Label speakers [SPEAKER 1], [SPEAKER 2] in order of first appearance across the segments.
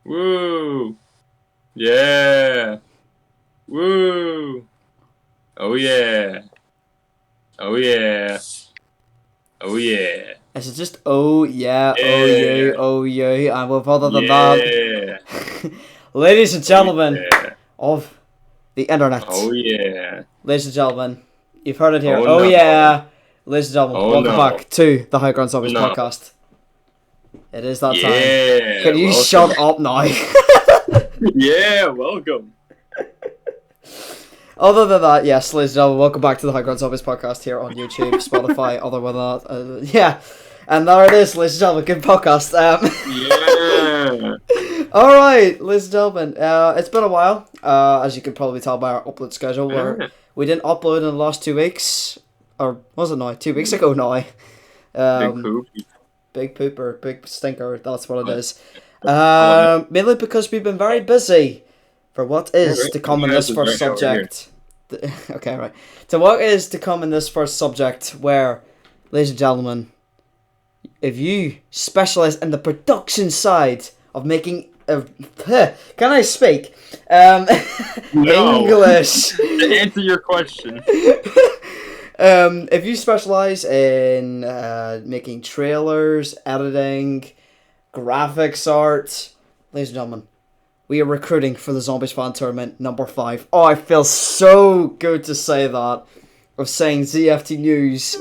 [SPEAKER 1] Woo! Yeah! Woo! Oh yeah! Oh yeah! Oh yeah!
[SPEAKER 2] Is it just oh yeah, oh
[SPEAKER 1] Yeah!
[SPEAKER 2] you, oh you, and with other than
[SPEAKER 1] Yeah!
[SPEAKER 2] that, ladies and
[SPEAKER 1] Oh
[SPEAKER 2] gentlemen
[SPEAKER 1] yeah!
[SPEAKER 2] of the internet,
[SPEAKER 1] Oh yeah!
[SPEAKER 2] ladies and gentlemen, you've heard it here.
[SPEAKER 1] Oh
[SPEAKER 2] Oh
[SPEAKER 1] no!
[SPEAKER 2] yeah, ladies and gentlemen,
[SPEAKER 1] Oh
[SPEAKER 2] welcome
[SPEAKER 1] no!
[SPEAKER 2] back to the High Ground Zombies
[SPEAKER 1] No!
[SPEAKER 2] podcast. It is that time.
[SPEAKER 1] Yeah!
[SPEAKER 2] Can you
[SPEAKER 1] Welcome.
[SPEAKER 2] shut up now?
[SPEAKER 1] Yeah! Welcome!
[SPEAKER 2] Other than that, yes, ladies and gentlemen, welcome back to the High Ground Zombies podcast here on YouTube, Spotify, other than that, yeah. And there it is, ladies and gentlemen, good podcast.
[SPEAKER 1] Yeah!
[SPEAKER 2] Alright, ladies and gentlemen, it's been a while, as you can probably tell by our upload schedule, where we didn't upload in the last 2 weeks, or was it now? 2 weeks ago now.
[SPEAKER 1] Big poop.
[SPEAKER 2] Big pooper, big stinker, that's what it is. Mainly because we've been very busy for what is to come in this first subject. Okay, right. To what is to come in this first subject, where, ladies and gentlemen, if you specialise in the production side of making... can I speak?
[SPEAKER 1] No.
[SPEAKER 2] English.
[SPEAKER 1] To answer your question.
[SPEAKER 2] If you specialise in making trailers, editing, graphics art, ladies and gentlemen, we are recruiting for the Zombies Fan Tournament number 5. Oh, I feel so good to say that. Of saying ZFT News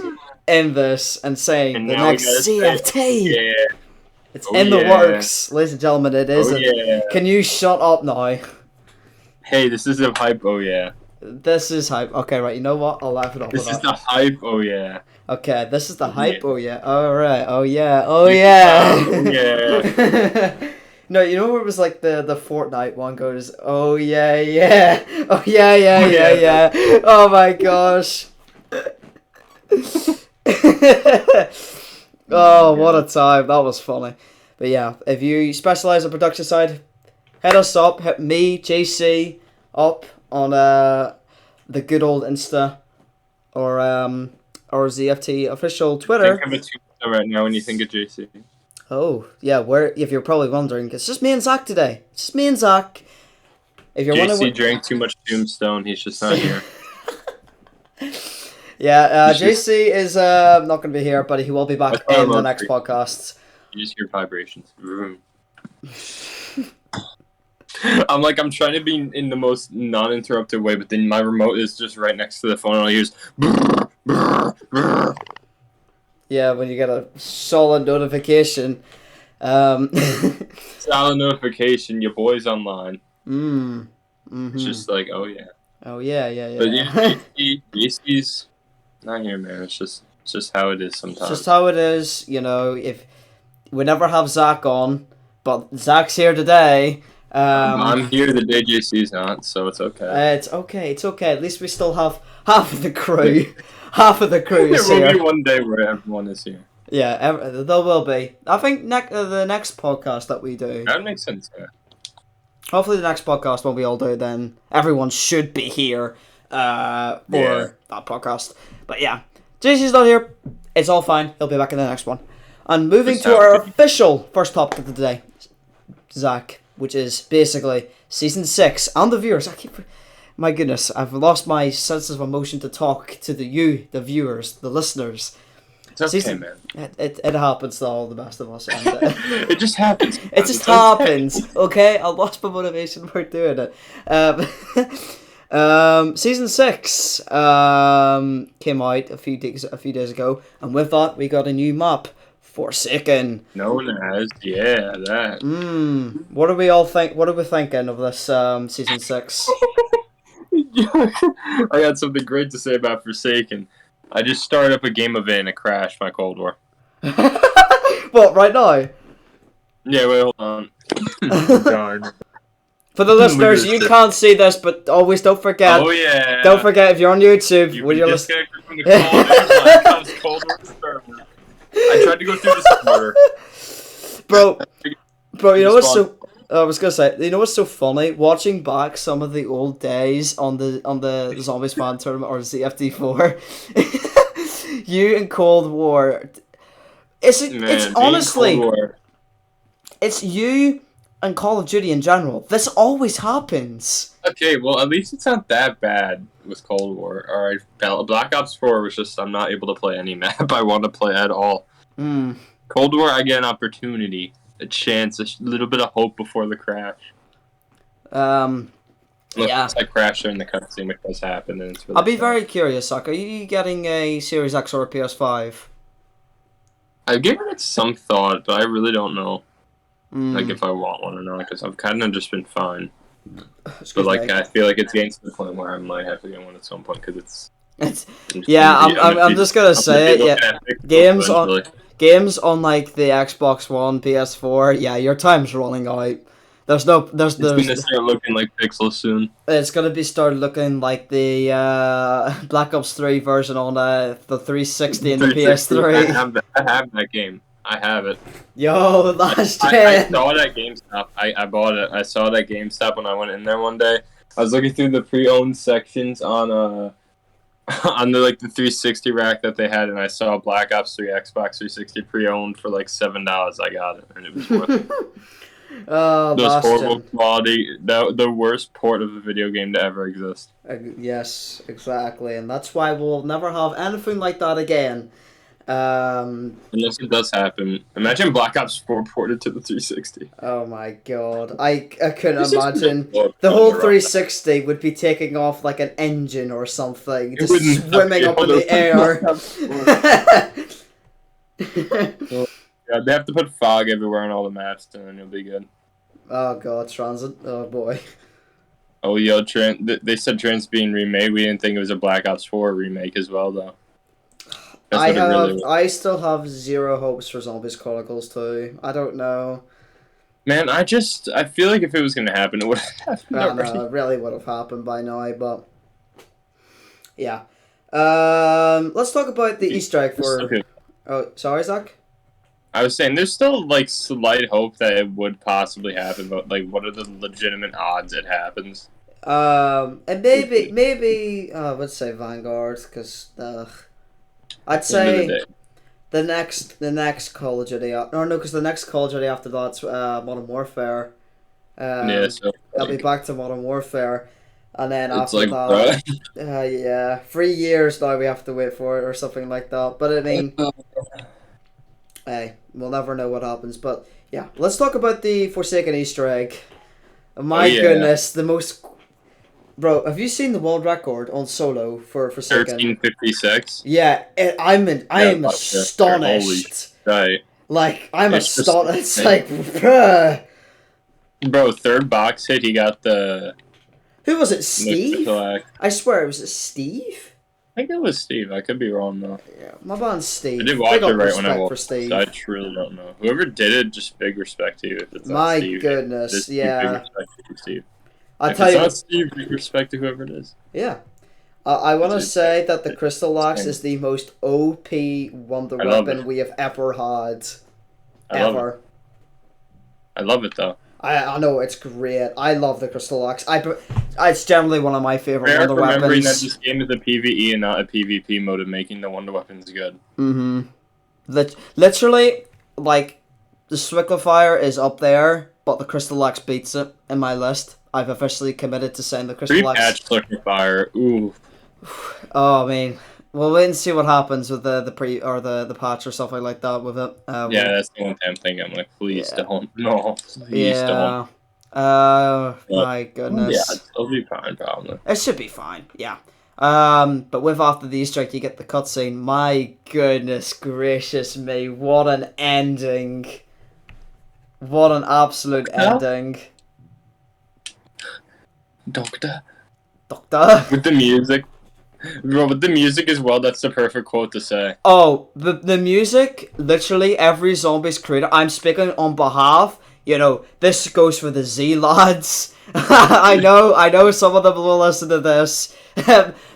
[SPEAKER 2] in this and saying
[SPEAKER 1] And
[SPEAKER 2] the
[SPEAKER 1] now we
[SPEAKER 2] next
[SPEAKER 1] gotta say,
[SPEAKER 2] ZFT.
[SPEAKER 1] yeah.
[SPEAKER 2] It's
[SPEAKER 1] Oh,
[SPEAKER 2] in the
[SPEAKER 1] yeah.
[SPEAKER 2] works. Ladies and gentlemen, it is.
[SPEAKER 1] Oh, yeah.
[SPEAKER 2] Can you shut up now?
[SPEAKER 1] Hey, this is a hype, oh yeah.
[SPEAKER 2] This is hype. Okay, right, you know what? I'll laugh it off
[SPEAKER 1] This
[SPEAKER 2] with
[SPEAKER 1] is
[SPEAKER 2] that.
[SPEAKER 1] the hype, oh yeah.
[SPEAKER 2] Okay, this is the hype.
[SPEAKER 1] Yeah.
[SPEAKER 2] Oh yeah. Alright. Oh yeah. Oh yeah.
[SPEAKER 1] Oh yeah.
[SPEAKER 2] No, you know where it was like the Fortnite one goes, oh yeah, yeah. Oh yeah, yeah, yeah, yeah. Oh my gosh. Oh, what a time. That was funny. But yeah, if you specialise on production side, hit us up, hit me, JC, up on the good old Insta or ZFT official Twitter.
[SPEAKER 1] Think of a two right now when you think of JC.
[SPEAKER 2] Oh, yeah, if you're probably wondering, it's just me and Zack today. It's just me and Zack. If you're
[SPEAKER 1] JC drank too much Tombstone, he's just not here.
[SPEAKER 2] Yeah, JC is not going to be here, but he will be back in the next podcast.
[SPEAKER 1] You just hear vibrations. I'm trying to be in the most non-interrupted way, but then my remote is just right next to the phone and I'll use
[SPEAKER 2] Yeah, when you get a solid notification.
[SPEAKER 1] solid notification, your boy's online.
[SPEAKER 2] Mm-hmm.
[SPEAKER 1] It's just like, oh yeah.
[SPEAKER 2] Oh yeah, yeah, yeah.
[SPEAKER 1] But yeah, JC's not here, man. It's just how it is sometimes.
[SPEAKER 2] It's just how it is, you know. If we never have Zack on, but Zack's here today.
[SPEAKER 1] I'm here the day JC's not, so it's okay.
[SPEAKER 2] It's okay. It's okay. At least we still have half of the crew. Half of the crew is
[SPEAKER 1] There will
[SPEAKER 2] here.
[SPEAKER 1] be one day where everyone is here.
[SPEAKER 2] Yeah, there will be. I think the next podcast that we do.
[SPEAKER 1] That makes sense. Yeah.
[SPEAKER 2] Hopefully, the next podcast when we all do, then everyone should be here for that podcast. But yeah, JC's not here. It's all fine. He'll be back in the next one. And moving to our official first topic of the day, Zack, which is basically season 6 and the viewers. My goodness, I've lost my sense of emotion to talk to the viewers, the listeners.
[SPEAKER 1] It's okay, man.
[SPEAKER 2] It happens to all the best of us. And,
[SPEAKER 1] it just happens.
[SPEAKER 2] It just happens. Okay, I lost my motivation for doing it. Season 6 came out a few days ago, and with that we got a new map, Forsaken.
[SPEAKER 1] Known as that.
[SPEAKER 2] What do we all think? What are we thinking of this season 6?
[SPEAKER 1] I got something great to say about Forsaken. I just started up a game of it and it crashed my Cold War.
[SPEAKER 2] What, right now?
[SPEAKER 1] Yeah, wait, hold on. Darn.
[SPEAKER 2] For the listeners, you can't see this, but always don't forget.
[SPEAKER 1] Oh yeah.
[SPEAKER 2] Don't forget if you're on YouTube. When you're
[SPEAKER 1] listening from the call, comes Cold War server. I tried to go through the server.
[SPEAKER 2] Bro, you know what's so... I was gonna say, you know what's so funny? Watching back some of the old days on the Zombies Fan Tournament or ZFT4, you in Cold War. It's honestly, it's you and Call of Duty in general. This always happens.
[SPEAKER 1] Okay, well, at least it's not that bad with Cold War. Alright, Black Ops 4 was just, I'm not able to play any map I want to play at all. Cold War, I get an opportunity, a chance, a little bit of hope before the crash. Unless I crash during the cutscene, which does happen, then it's really
[SPEAKER 2] I'll be very curious, Zack. Are you getting a Series X or a PS5?
[SPEAKER 1] I've given it some thought, but I really don't know. Like, if I want one or not, because I've kind of just been fine. But, like, I feel like it's getting to the point where I might have to get one at some point, because it's
[SPEAKER 2] yeah, I'm just gonna say it, yeah. Games on, like, the Xbox One, PS4, yeah, your time's running out. It's gonna
[SPEAKER 1] start looking like pixels soon.
[SPEAKER 2] It's gonna be started looking like the Black Ops 3 version on the 360 and the PS3.
[SPEAKER 1] I have that game. I have it.
[SPEAKER 2] Yo, that's
[SPEAKER 1] I saw it at GameStop. I bought it. I saw it at GameStop when I went in there one day. I was looking through the pre-owned sections on the 360 rack that they had, and I saw Black Ops 3 Xbox 360 pre-owned for like $7. I got it, and it was worth it.
[SPEAKER 2] Oh,
[SPEAKER 1] those horrible quality, the worst port of a video game to ever exist.
[SPEAKER 2] Yes, exactly, and that's why we'll never have anything like that again.
[SPEAKER 1] Unless it does happen. Imagine Black Ops 4 ported to the 360.
[SPEAKER 2] Oh my god, I couldn't imagine. The whole 360 would be taking off like an engine or something, just swimming up in the air.
[SPEAKER 1] Yeah, they have to put fog everywhere on all the maps, and then you'll be good.
[SPEAKER 2] Oh god, Transit. Oh boy.
[SPEAKER 1] Oh, yo, they said Trent's being remade. We didn't think it was a Black Ops 4 remake as well, though.
[SPEAKER 2] I still have zero hopes for Zombies Chronicles 2. I don't know.
[SPEAKER 1] Man, I feel like if it was going to happen, it would have happened already.
[SPEAKER 2] It really would have happened by now, but... Yeah. Let's talk about the Easter egg for... Oh, sorry, Zach?
[SPEAKER 1] I was saying, there's still, like, slight hope that it would possibly happen, but, like, what are the legitimate odds it happens?
[SPEAKER 2] And maybe, let's say Vanguard, because, I'd say the next Call of Duty, because the next Call of Duty after that's Modern Warfare.
[SPEAKER 1] Yeah, so...
[SPEAKER 2] I'll be back to Modern Warfare, and then
[SPEAKER 1] it's
[SPEAKER 2] after
[SPEAKER 1] like,
[SPEAKER 2] that, yeah, 3 years now we have to wait for it, or something like that, but I mean... Hey, we'll never know what happens, but yeah, let's talk about the Forsaken Easter egg. My goodness, the most... Bro, have you seen the world record on solo for Forsaken?
[SPEAKER 1] 1356?
[SPEAKER 2] Yeah, I am astonished.
[SPEAKER 1] Right.
[SPEAKER 2] Like, I'm astonished. It's like, bruh.
[SPEAKER 1] Bro, third box hit, he got the...
[SPEAKER 2] Who was it, Steve? I swear, was it Steve?
[SPEAKER 1] I think it was Steve. I could be wrong, though.
[SPEAKER 2] Yeah, my man's Steve.
[SPEAKER 1] I did watch it right when I watched it, so I truly don't know. Whoever did it, just big respect to you. If it's not Steve.
[SPEAKER 2] My goodness, yeah.
[SPEAKER 1] Big respect to you, Steve.
[SPEAKER 2] I'll tell you.
[SPEAKER 1] If it's not Steve, big respect to whoever it is.
[SPEAKER 2] Yeah. I want to say that the Crystal Axe is the most OP wonder weapon we have ever had. Ever.
[SPEAKER 1] I love it, though.
[SPEAKER 2] I know, it's great. I love the Crystal Axe. It's generally one of my favorite wonder weapons.
[SPEAKER 1] Remembering that this game is a PvE and not a PvP mode of making the wonder weapons good.
[SPEAKER 2] Mm-hmm. Literally, like, the Swicklifier is up there, but the Crystal Axe beats it in my list. I've officially committed to saying the Crystal Axe.
[SPEAKER 1] 3-patch Swicklifier, ooh.
[SPEAKER 2] Oh, man. We'll wait and see what happens with the patch or something like that with it.
[SPEAKER 1] Yeah, that's the one thing I'm thinking. I'm like, please don't. No, please don't.
[SPEAKER 2] My goodness.
[SPEAKER 1] Yeah, it'll be fine, probably.
[SPEAKER 2] It should be fine, yeah. But with after the Easter egg, you get the cutscene. My goodness gracious me, what an ending. What an absolute ending.
[SPEAKER 1] Doctor.
[SPEAKER 2] With
[SPEAKER 1] the music. Bro, with the music as well, that's the perfect quote to say.
[SPEAKER 2] Oh, the music, literally every Zombies creator, I'm speaking on behalf, this goes for the Z lads. I know some of them will listen to this.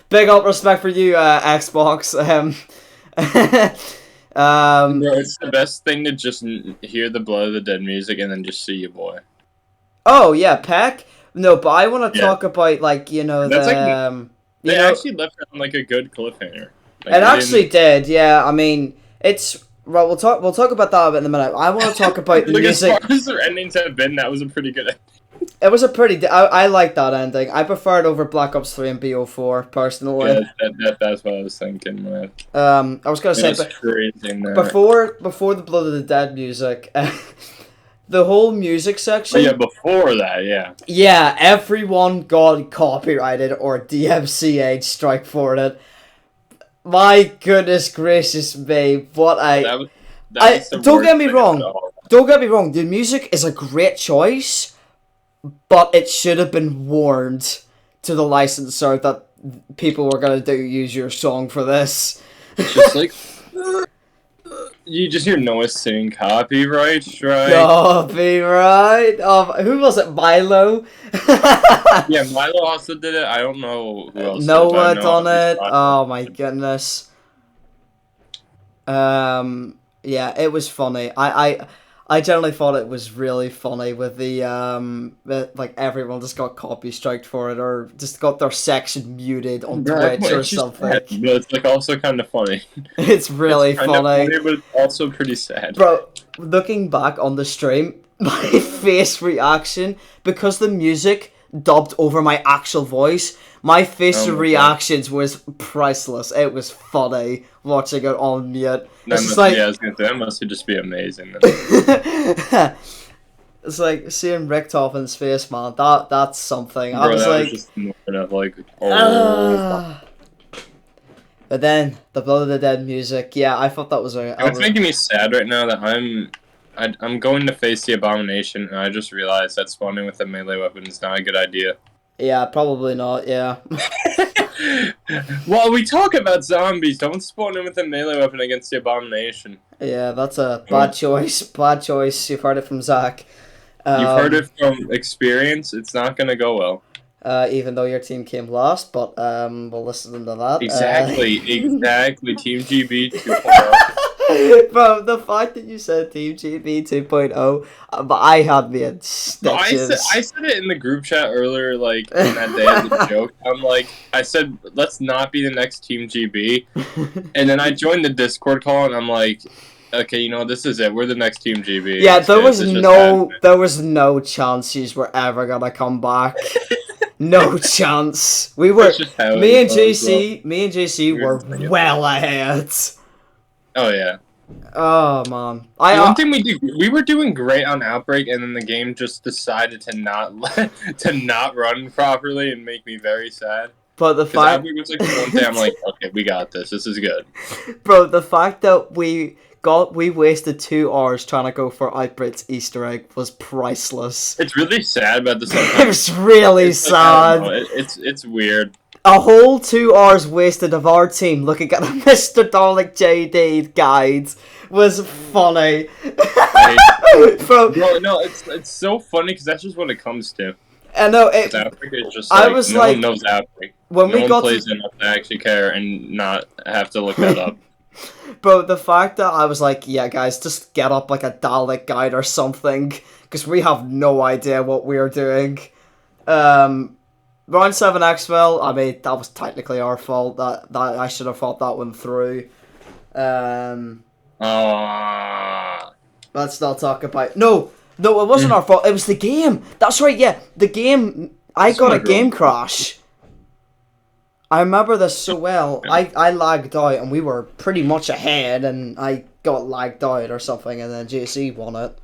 [SPEAKER 2] Big up respect for you, Xbox.
[SPEAKER 1] Bro, it's the best thing to just hear the Blood of the Dead music and then just see your boy.
[SPEAKER 2] Oh, yeah, Peck? No, but I want to talk about,
[SPEAKER 1] They actually left it on, like, a good cliffhanger.
[SPEAKER 2] It actually did, yeah. I mean, it's Right, we'll talk about that a bit in a minute. I want to talk about the music.
[SPEAKER 1] As far as their endings have been, that was a pretty good ending.
[SPEAKER 2] It was a pretty. I like that ending. I prefer it over Black Ops 3 and BO4 personally.
[SPEAKER 1] Yeah, that's what I was thinking. Man.
[SPEAKER 2] I was gonna say, before the Blood of the Dead music, the whole music section.
[SPEAKER 1] Oh, yeah, before that, yeah.
[SPEAKER 2] Yeah, everyone got copyrighted or DMCA strike for it. My goodness gracious me, what don't get me wrong. Don't get me wrong, the music is a great choice, but it should have been warned to the licensor that people were gonna use your song for this.
[SPEAKER 1] It's just like you just hear Noah saying copyright strike.
[SPEAKER 2] Copyright. Who was it? Milo.
[SPEAKER 1] Yeah, Milo also did it. I don't know who else.
[SPEAKER 2] Noah done it. Oh my goodness. Yeah, it was funny. I generally thought it was really funny with the like everyone just got copy striked for it or just got their section muted on Twitch or something.
[SPEAKER 1] Sad, but it's like also kind of funny.
[SPEAKER 2] It's really funny,
[SPEAKER 1] but it's also pretty sad.
[SPEAKER 2] Bro, looking back on the stream, my face reaction because the music dubbed over my actual voice. My face reactions was priceless. It was funny watching it on mute.
[SPEAKER 1] I was gonna say, that must just be amazing.
[SPEAKER 2] It's like seeing Rick Toffin's face, man. That's something.
[SPEAKER 1] Bro,
[SPEAKER 2] I was
[SPEAKER 1] that
[SPEAKER 2] like,
[SPEAKER 1] was just more of like, oh.
[SPEAKER 2] But then the Blood of the Dead music, yeah, I thought that was
[SPEAKER 1] It's making me sad right now that I'm going to face the abomination, and I just realized that spawning with a melee weapon is not a good idea.
[SPEAKER 2] Yeah, probably not, yeah.
[SPEAKER 1] While we talk about zombies, don't spawn in with a melee weapon against the abomination.
[SPEAKER 2] Yeah, that's a bad choice. Bad choice. You've heard it from Zack.
[SPEAKER 1] You've heard it from experience. It's not going to go well.
[SPEAKER 2] Even though your team came last, but we'll listen to that.
[SPEAKER 1] Exactly. Team GB 2.0.
[SPEAKER 2] Bro, the fact that you said Team GB 2.0, but I had me in stitches.
[SPEAKER 1] I said it in the group chat earlier, like, in that day as a joke. I said, let's not be the next Team GB. And then I joined the Discord call, and I'm like, okay, this is it. We're the next Team GB.
[SPEAKER 2] Yeah, there was no chance you were ever gonna come back. No chance. Me and JC were well ahead.
[SPEAKER 1] Oh yeah.
[SPEAKER 2] Oh man.
[SPEAKER 1] One thing we were doing great on Outbreak, and then the game just decided to not run properly and make me very sad.
[SPEAKER 2] But the fact
[SPEAKER 1] Outbreak was like one day I'm like, okay, we got this. This is good.
[SPEAKER 2] Bro, the fact that we wasted 2 hours trying to go for Outbreak's Easter egg was priceless.
[SPEAKER 1] It's really sad about this.
[SPEAKER 2] It was really sad.
[SPEAKER 1] It's weird.
[SPEAKER 2] A whole 2 hours wasted of our team looking at a Mr. Dalek JD guide was funny.
[SPEAKER 1] Bro, no, it's so funny because that's just what it comes to.
[SPEAKER 2] I know it.
[SPEAKER 1] Outbreak is just
[SPEAKER 2] no
[SPEAKER 1] one knows Outbreak.
[SPEAKER 2] When
[SPEAKER 1] no one plays enough to actually care and not have to look that up.
[SPEAKER 2] Bro, the fact that I was like, yeah, guys, just get up like a Dalek guide or something because we have no idea what we're doing. Round 7 Exfil, I mean, that was technically our fault. That I should have thought that one through. Let's not talk about... No, it wasn't our fault. It was the game. That's right, yeah. The game... I got a game crash. I remember this so well. I lagged out, and we were pretty much ahead, and I got lagged out or something, and then JC won it.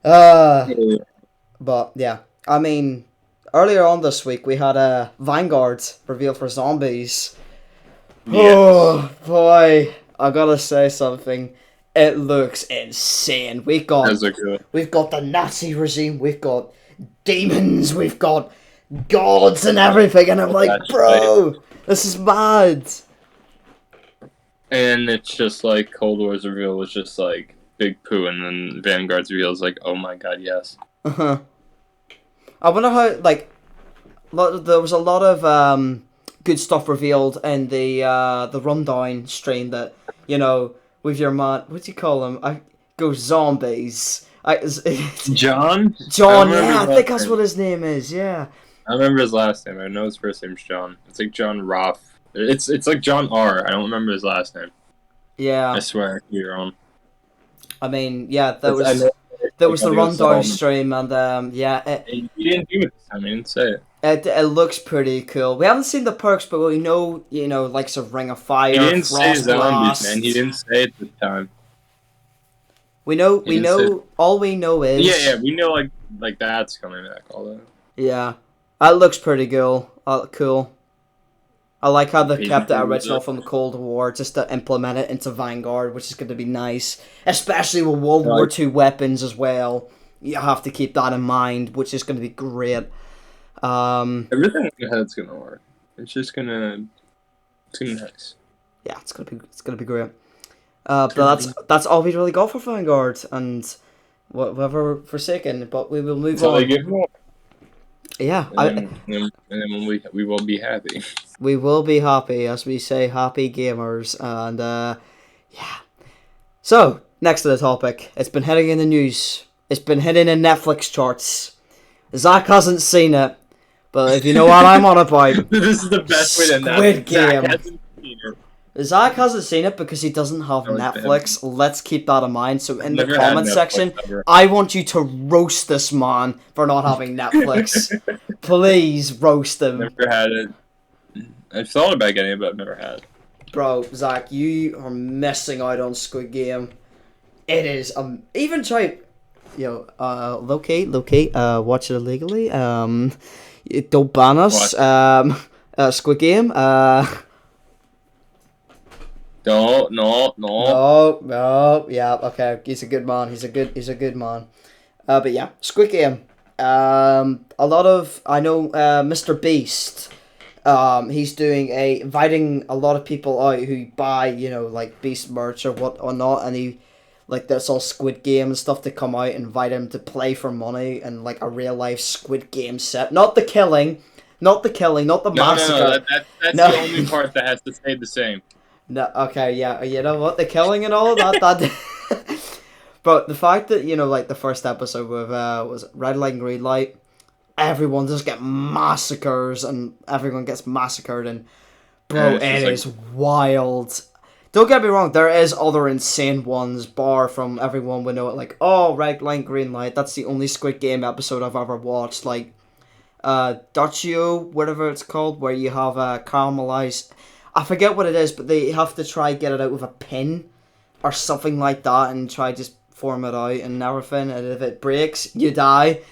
[SPEAKER 2] But, yeah. I mean... Earlier on this week, we had a Vanguard reveal for zombies. Yes. Oh, boy. I gotta say something. It looks insane. We've got the Nazi regime, we've got demons, we've got gods and everything, and I'm like, bro, this is mad.
[SPEAKER 1] And it's just like Cold War's reveal was just like big poo, and then Vanguard's reveal is like, oh my god, yes.
[SPEAKER 2] Uh-huh. I wonder how, like, there was a lot of good stuff revealed in the rundown stream that, with your man, what do you call him? I go zombies.
[SPEAKER 1] John?
[SPEAKER 2] John, yeah, I think that's what his name is, yeah.
[SPEAKER 1] I remember his last name. I know his first name's John. It's like John Roth. It's like John R. I don't remember his last name.
[SPEAKER 2] Yeah.
[SPEAKER 1] I swear, you're on.
[SPEAKER 2] I mean, yeah,
[SPEAKER 1] I know,
[SPEAKER 2] that
[SPEAKER 1] like,
[SPEAKER 2] was the rundown stream, and yeah,
[SPEAKER 1] you didn't do it this time. You didn't say it.
[SPEAKER 2] it looks pretty cool. We haven't seen the perks, but we know, like some Ring of Fire,
[SPEAKER 1] He didn't say
[SPEAKER 2] Frost
[SPEAKER 1] zombies,
[SPEAKER 2] Blast.
[SPEAKER 1] man. He didn't say it this time.
[SPEAKER 2] We know. All we know is.
[SPEAKER 1] Yeah, we know like that's coming back. All that.
[SPEAKER 2] Yeah, that looks pretty cool. Cool. I like how they kept the original from the Cold War just to implement it into Vanguard, which is going to be nice, especially with World War II weapons as well. You have to keep that in mind, which is going to be great.
[SPEAKER 1] Everything in the head's gonna work. It's just gonna. It's gonna be nice.
[SPEAKER 2] Yeah, it's gonna be great. But that's all we really got for Vanguard and whatever Forsaken. But we will move on.
[SPEAKER 1] They give more.
[SPEAKER 2] Yeah,
[SPEAKER 1] and then we will be happy.
[SPEAKER 2] We will be happy, as we say, happy gamers, and yeah. So next to the topic, it's been hitting in the news. It's been hitting in Netflix charts. Zack hasn't seen it, but if you know what I'm on about,
[SPEAKER 1] this is the best way to know.
[SPEAKER 2] Squid Game. Zach hasn't seen it because he doesn't have Netflix. Let's keep that in mind. So in the comment section, I want you to roast this man for not having Netflix. Please roast him.
[SPEAKER 1] Never had it. I've thought about getting it, but I've never had it.
[SPEAKER 2] Bro, Zach, you are missing out on Squid Game. It is even try, locate, watch it illegally. Don't ban us. Squid Game. No. Yeah, okay. He's a good man. He's a good man. But yeah, Squid Game. I know Mr. Beast. He's inviting a lot of people out who buy, like Beast merch or what or not, and he that's all Squid Game and stuff to come out and invite him to play for money and like a real life Squid Game set. Not the killing, not the massacre.
[SPEAKER 1] No, that's the only part that has to stay the same.
[SPEAKER 2] No, okay, yeah, you know what, the killing and all of that. But the fact that, like the first episode with, was red light and green light, everyone just get massacres and everyone gets massacred and, bro, it is wild. Don't get me wrong, there is other insane ones, bar from everyone we know it, like, red light, green light, that's the only Squid Game episode I've ever watched, like, Dachio, whatever it's called, where you have caramelized... I forget what it is, but they have to try get it out with a pin or something like that and try just form it out and everything. And if it breaks, you die.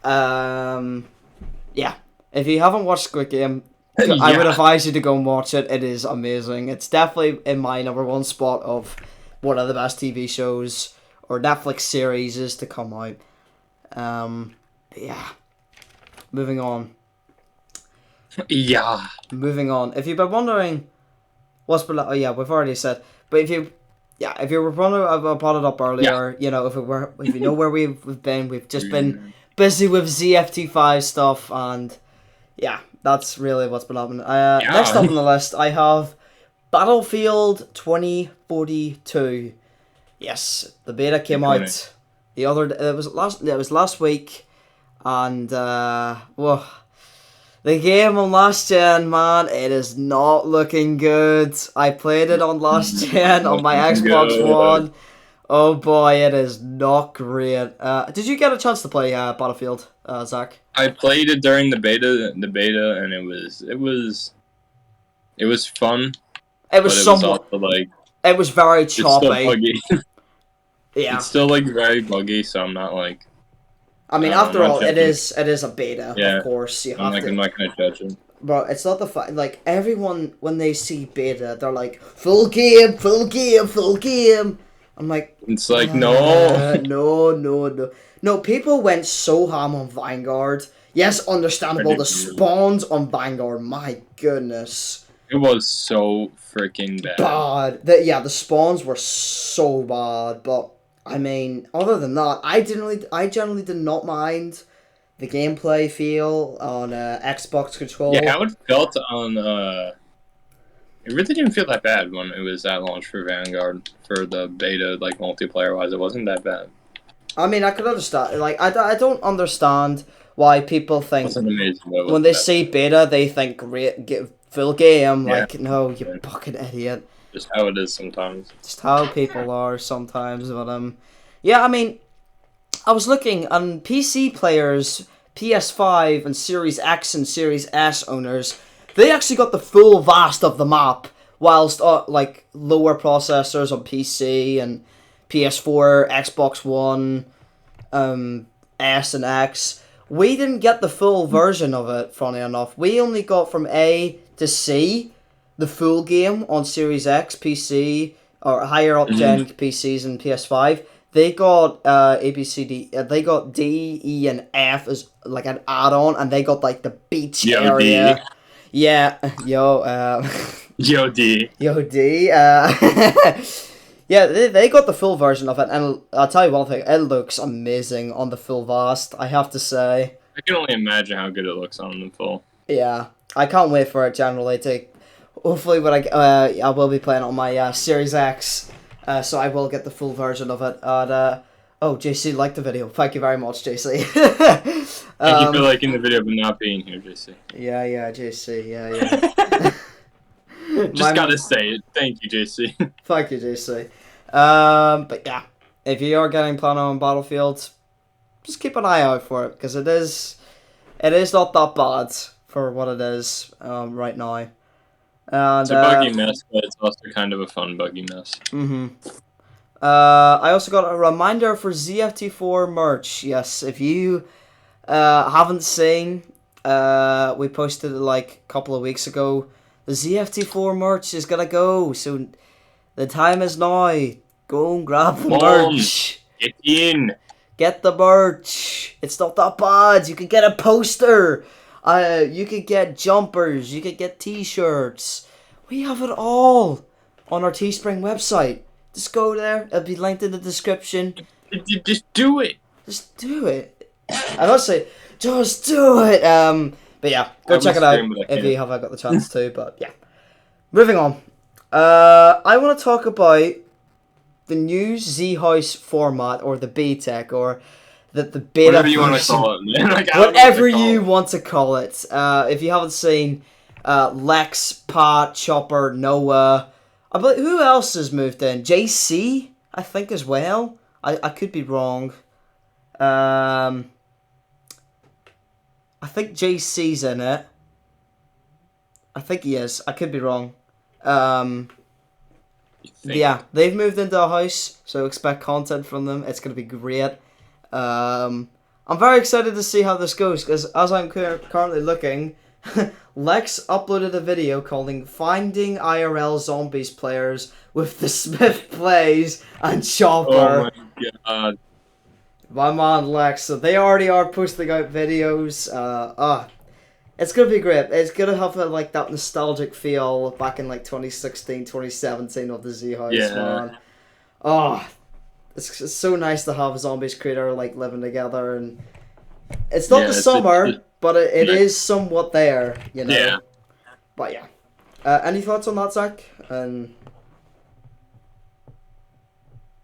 [SPEAKER 2] Yeah. If you haven't watched Squid Game, I would advise you to go and watch it. It is amazing. It's definitely in my number one spot of one of the best TV shows or Netflix series is to come out. Yeah. Moving on.
[SPEAKER 1] Yeah.
[SPEAKER 2] Moving on. If you've been wondering what's below, we've already said. But if you were wondering, I brought it up earlier. Yeah. If you know where we've been, we've just been busy with ZFT5 stuff, and yeah, that's really what's been happening. Next up on the list, I have Battlefield 2042. Yes, the beta came out it was last week, and the game on last gen, man, it is not looking good. I played it on last gen on my Xbox One. Oh boy, it is not great. Did you get a chance to play Battlefield, Zach?
[SPEAKER 1] I played it during the beta, and it was fun.
[SPEAKER 2] It was somewhat. It was very choppy.
[SPEAKER 1] It's still buggy.
[SPEAKER 2] Yeah.
[SPEAKER 1] It's still very buggy, so I'm not like.
[SPEAKER 2] I mean, after all, it is a beta, of course.
[SPEAKER 1] I'm not gonna judge it.
[SPEAKER 2] But it's not the fact, like, everyone, when they see beta, they're like, full game. I'm like...
[SPEAKER 1] It's like, no.
[SPEAKER 2] No, people went so ham on Vanguard. Yes, understandable, the spawns on Vanguard, my goodness.
[SPEAKER 1] It was so freaking bad.
[SPEAKER 2] The spawns were so bad, but... I mean, other than that, I generally did not mind the gameplay feel on Xbox control.
[SPEAKER 1] Yeah, how it felt on it really didn't feel that bad when it was at launch for Vanguard for the beta, like multiplayer wise. It wasn't that bad.
[SPEAKER 2] I mean, I could understand. Like, I don't understand why people think when they see beta, they think great full game. Like, no, you fucking idiot.
[SPEAKER 1] Just how it is sometimes.
[SPEAKER 2] Just how people are sometimes. But yeah, I mean, I was looking on PC players, PS5 and Series X and Series S owners. They actually got the full vast of the map, whilst like lower processors on PC and PS4, Xbox One, S and X. We didn't get the full version of it, funny enough. We only got from A to C, the full game on Series X, PC, or higher up gen PCs and PS5. They got A, B, C, D. They got D, E, and F as like an add-on, and they got like the beach area.
[SPEAKER 1] D.
[SPEAKER 2] Yeah,
[SPEAKER 1] Yo, D.
[SPEAKER 2] Yo, D. Yeah, they got the full version of it, and I'll tell you one thing, it looks amazing on the full vast, I have to say.
[SPEAKER 1] I can only imagine how good it looks on the full.
[SPEAKER 2] Yeah, I can't wait for it generally to, hopefully when I will be playing on my Series X, so I will get the full version of it. And, oh, JC liked the video, thank you very much, JC.
[SPEAKER 1] Thank you for liking the video but not being here, JC.
[SPEAKER 2] Yeah, JC, yeah.
[SPEAKER 1] Just gotta say it. Thank you, JC.
[SPEAKER 2] Thank you, JC. But yeah, if you are getting Plano and Battlefield, just keep an eye out for it, because it is not that bad for what it is right now. And,
[SPEAKER 1] it's a buggy mess, but it's also kind of a fun buggy mess.
[SPEAKER 2] I also got a reminder for ZFT4 merch. Yes, if you haven't seen, we posted it like a couple of weeks ago. The ZFT4 merch is gonna go, so the time is now. Go and grab the merch.
[SPEAKER 1] Get in.
[SPEAKER 2] Get the merch. It's not that bad. You can get a poster. You could get jumpers. You could get t-shirts. We have it all on our Teespring website. Just go there. It'll be linked in the description.
[SPEAKER 1] Just do it.
[SPEAKER 2] Just do it. I must say, just do it. But yeah, go check it out if you haven't got the chance to. But yeah, moving on. I want to talk about the new Z House format, or the BTEC, or the beta.
[SPEAKER 1] Whatever you want to call it, man. Like,
[SPEAKER 2] whatever you want to call it. If you haven't seen, Lex, Pat, Chopper, Noah. I believe, who else has moved in? JC, I think, as well. I could be wrong. I think JC's in it. I think he is. I could be wrong. Yeah, they've moved into a house, so expect content from them. It's going to be great. I'm very excited to see how this goes, because as I'm currently looking, Lex uploaded a video calling Finding IRL Zombies Players with the Smith Plays and Chopper.
[SPEAKER 1] Oh my god.
[SPEAKER 2] My man Lex, so they already are posting out videos. It's gonna be great. It's gonna have like that nostalgic feel back in like 2016, 2017 of the Z House, man. Oh, it's so nice to have a Zombies creator like living together, and it's not the summer, but it is somewhat there, you know.
[SPEAKER 1] Yeah.
[SPEAKER 2] But yeah, any thoughts on that, Zach? And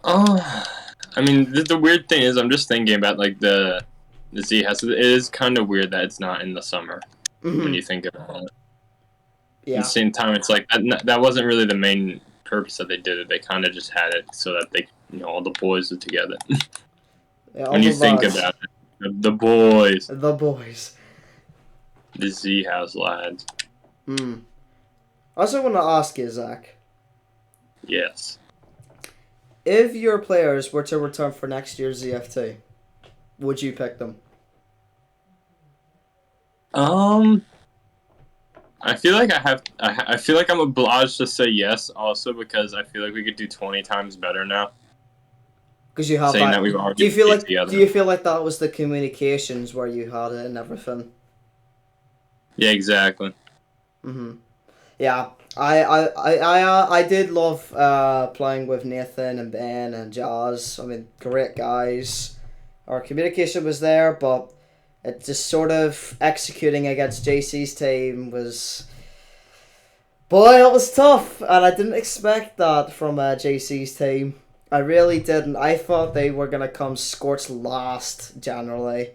[SPEAKER 1] I mean, the weird thing is, I'm just thinking about like the Z House. It is kind of weird that it's not in the summer when you think about it.
[SPEAKER 2] Yeah.
[SPEAKER 1] At the same time, it's like that wasn't really the main purpose that they did it. They kind of just had it so that they, all the boys are together.
[SPEAKER 2] Yeah,
[SPEAKER 1] when you think about it, the boys.
[SPEAKER 2] The boys.
[SPEAKER 1] The Z House lads.
[SPEAKER 2] I also want to ask you, Zach.
[SPEAKER 1] Yes.
[SPEAKER 2] If your players were to return for next year's ZFT, would you pick them?
[SPEAKER 1] I feel like I feel like I'm obliged to say yes, also because I feel like we could do 20 times better now.
[SPEAKER 2] Because you have
[SPEAKER 1] saying that we've already
[SPEAKER 2] do you feel like
[SPEAKER 1] together.
[SPEAKER 2] Do you feel like that was the communications where you had it and everything?
[SPEAKER 1] Yeah, exactly.
[SPEAKER 2] Yeah, I did love playing with Nathan and Ben and Jazz. I mean, great guys. Our communication was there, but it just sort of executing against JC's team was... Boy, it was tough, and I didn't expect that from JC's team. I really didn't. I thought they were going to come scorched last, generally.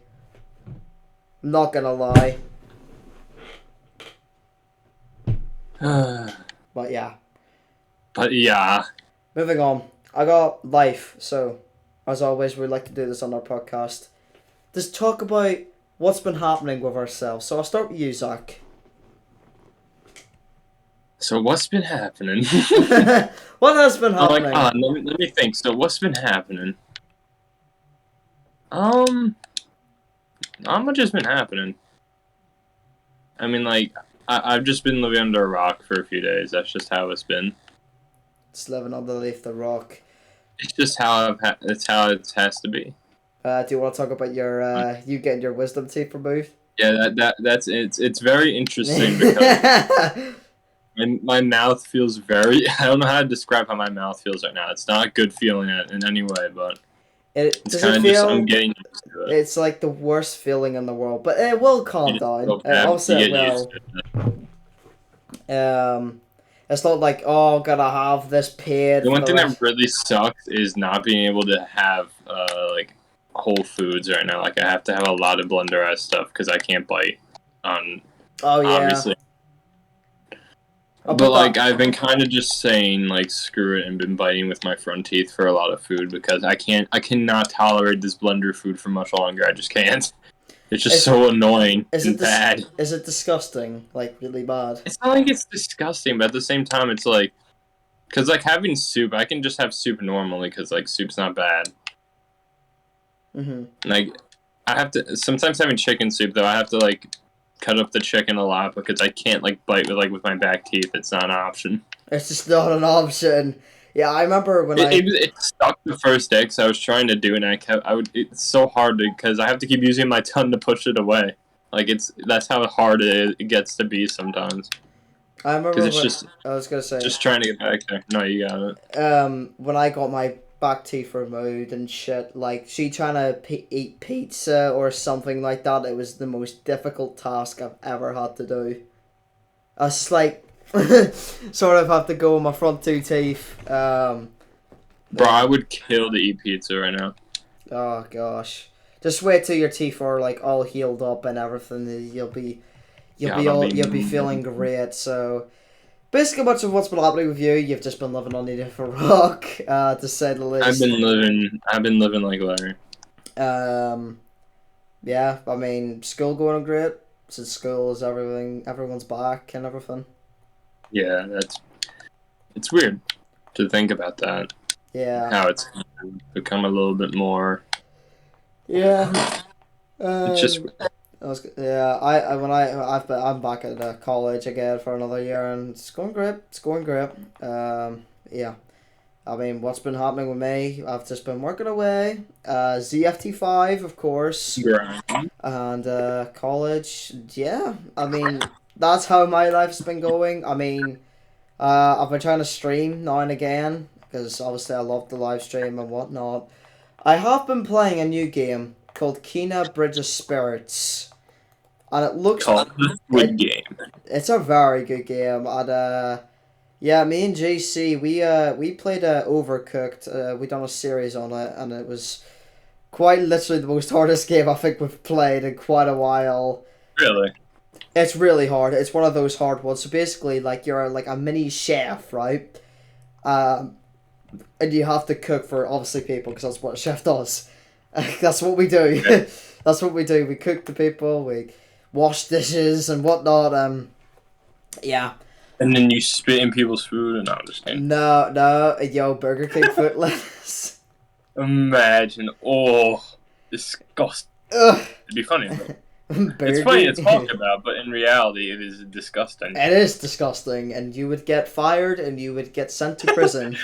[SPEAKER 2] I'm not going to lie. But yeah.
[SPEAKER 1] But yeah.
[SPEAKER 2] Moving on. I got life, so as always, we like to do this on our podcast. Just talk about what's been happening with ourselves. So I'll start with you, Zach.
[SPEAKER 1] So what's been happening?
[SPEAKER 2] What has been happening?
[SPEAKER 1] Let me think. So what's been happening? Not much has been happening. I mean, like, I've just been living under a rock for a few days. That's just how it's been.
[SPEAKER 2] Just living underneath the rock.
[SPEAKER 1] It's just how it's how it has to be.
[SPEAKER 2] Do you want to talk about your you getting your wisdom teeth removed?
[SPEAKER 1] Yeah, that's it's very interesting because my mouth feels very. I don't know how to describe how my mouth feels right now. It's not a good feeling in any way, but it's kind of just I'm getting used to it.
[SPEAKER 2] It's like the worst feeling in the world, but it will calm down. Obviously, it will. It's not like, oh, gotta have this paid.
[SPEAKER 1] The one thing that really sucks is not being able to have like Whole Foods right now. Like I have to have a lot of blender stuff because I can't bite on.
[SPEAKER 2] Oh yeah.
[SPEAKER 1] Obviously. But like I've been kind of just saying like screw it and been biting with my front teeth for a lot of food because I cannot tolerate this blender food for much longer. I just can't. It's just so annoying and bad.
[SPEAKER 2] Is it disgusting? Like really bad?
[SPEAKER 1] It's not like it's disgusting, but at the same time, it's like, cause like having soup, I can just have soup normally because like soup's not bad. Like I have to sometimes having chicken soup though. I have to like cut up the chicken a lot because I can't like bite with my back teeth. It's not an option.
[SPEAKER 2] It's just not an option. Yeah, I remember when
[SPEAKER 1] it stuck the first day because I was trying to do it and it's so hard because I have to keep using my tongue to push it away. Like that's how hard it gets to be sometimes.
[SPEAKER 2] I remember I was gonna say
[SPEAKER 1] just trying to get back there. No, you got it.
[SPEAKER 2] When I got my back teeth removed and shit, like she trying to eat pizza or something like that, it was the most difficult task I've ever had to do. I was just like sort of have to go with my front two teeth.
[SPEAKER 1] Bro, I would kill to eat pizza right now.
[SPEAKER 2] Oh gosh. Just wait till your teeth are like all healed up and everything. You'll be feeling great. So basically, much of what's been happening with you, you've just been living underneath a rock, to say the least.
[SPEAKER 1] I've been living like Larry.
[SPEAKER 2] Yeah, I mean, school going great. Since school is everyone's back and everything.
[SPEAKER 1] Yeah, it's weird to think about that.
[SPEAKER 2] Yeah.
[SPEAKER 1] How it's become a little bit more.
[SPEAKER 2] Yeah.
[SPEAKER 1] It's just.
[SPEAKER 2] I'm back at college again for another year and it's going great. Yeah. I mean, what's been happening with me? I've just been working away. ZFT5, of course. And college. Yeah. I mean, that's how my life's been going. I mean, I've been trying to stream now and again because obviously I love the live stream and whatnot. I have been playing a new game called Kina Bridge of Spirits. And it looks
[SPEAKER 1] like a good game.
[SPEAKER 2] It's a very good game. And yeah, me and JC, we played Overcooked. We done a series on it, and it was quite literally the most hardest game I think we've played in quite a while.
[SPEAKER 1] Really?
[SPEAKER 2] It's really hard. It's one of those hard ones. So basically, like you're like a mini chef, right? And you have to cook for obviously people because that's what a chef does. That's what we do. Yeah. That's what we do. We cook the people. We wash dishes and whatnot. Yeah.
[SPEAKER 1] And then you spit in people's food and I'm just kidding.
[SPEAKER 2] No, yo, Burger King foot lettuce.
[SPEAKER 1] Imagine, disgusting.
[SPEAKER 2] Ugh.
[SPEAKER 1] It'd be funny. It's funny to talk about, but in reality, it is disgusting.
[SPEAKER 2] It is disgusting, and you would get fired, and you would get sent to prison.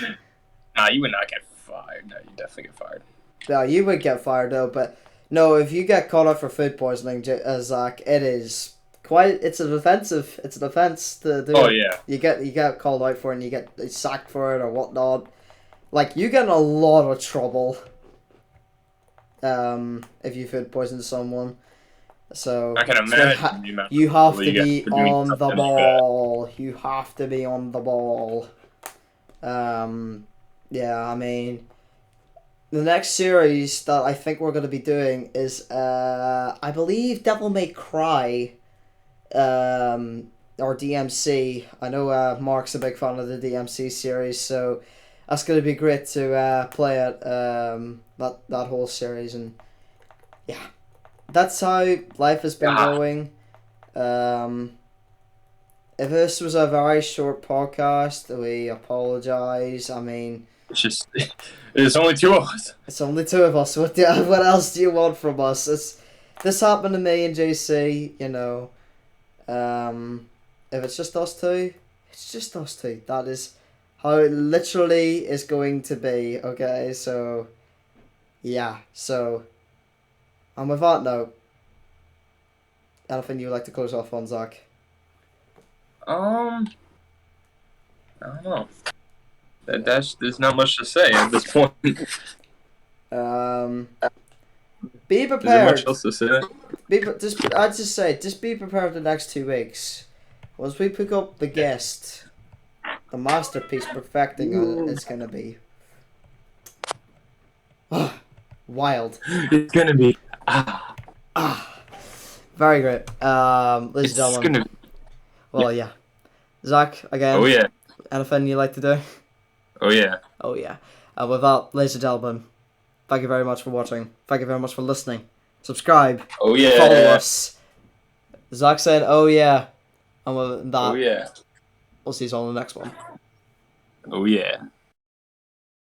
[SPEAKER 1] Nah, you would not get fired. No, you definitely get fired.
[SPEAKER 2] No, you would get fired though, but no, if you get caught up for food poisoning, Zach, it's an offence to do.
[SPEAKER 1] Oh yeah.
[SPEAKER 2] You get called out for it and you get sacked for it or whatnot. Like you get in a lot of trouble. If you food poison someone. So
[SPEAKER 1] I can imagine
[SPEAKER 2] you have to be on the ball. You have to be on the ball. Yeah, I mean, the next series that I think we're going to be doing is, I believe Devil May Cry. or DMC. I know Mark's a big fan of the DMC series, so that's going to be great to play it, that whole series. And yeah, that's how life has been going. If this was a very short podcast, we apologize. I mean,
[SPEAKER 1] it's only two of us.
[SPEAKER 2] It's only two of us. What else do you want from us? This happened to me and JC, you know. If it's just us two, it's just us two. That is how it literally is going to be, okay? So, yeah. So, and with that note, anything you would like to close off on, Zack?
[SPEAKER 1] I don't know. There's not much to say at this point.
[SPEAKER 2] Be prepared.
[SPEAKER 1] Is there much else to say?
[SPEAKER 2] I'd just say, just be prepared for the next 2 weeks. Once we pick up the guest, the masterpiece perfecting it's gonna be wild.
[SPEAKER 1] It's gonna be
[SPEAKER 2] very great. Ladies and gentlemen. Well, yeah. Zack, again.
[SPEAKER 1] Oh yeah.
[SPEAKER 2] Anything you like to do?
[SPEAKER 1] Oh yeah.
[SPEAKER 2] Oh yeah. With that, ladies and gentlemen, thank you very much for watching. Thank you very much for listening. Subscribe.
[SPEAKER 1] Oh yeah.
[SPEAKER 2] Follow us. Zack said, "Oh yeah," and with that,
[SPEAKER 1] oh yeah.
[SPEAKER 2] we'll see you all in the next one.
[SPEAKER 1] Oh yeah.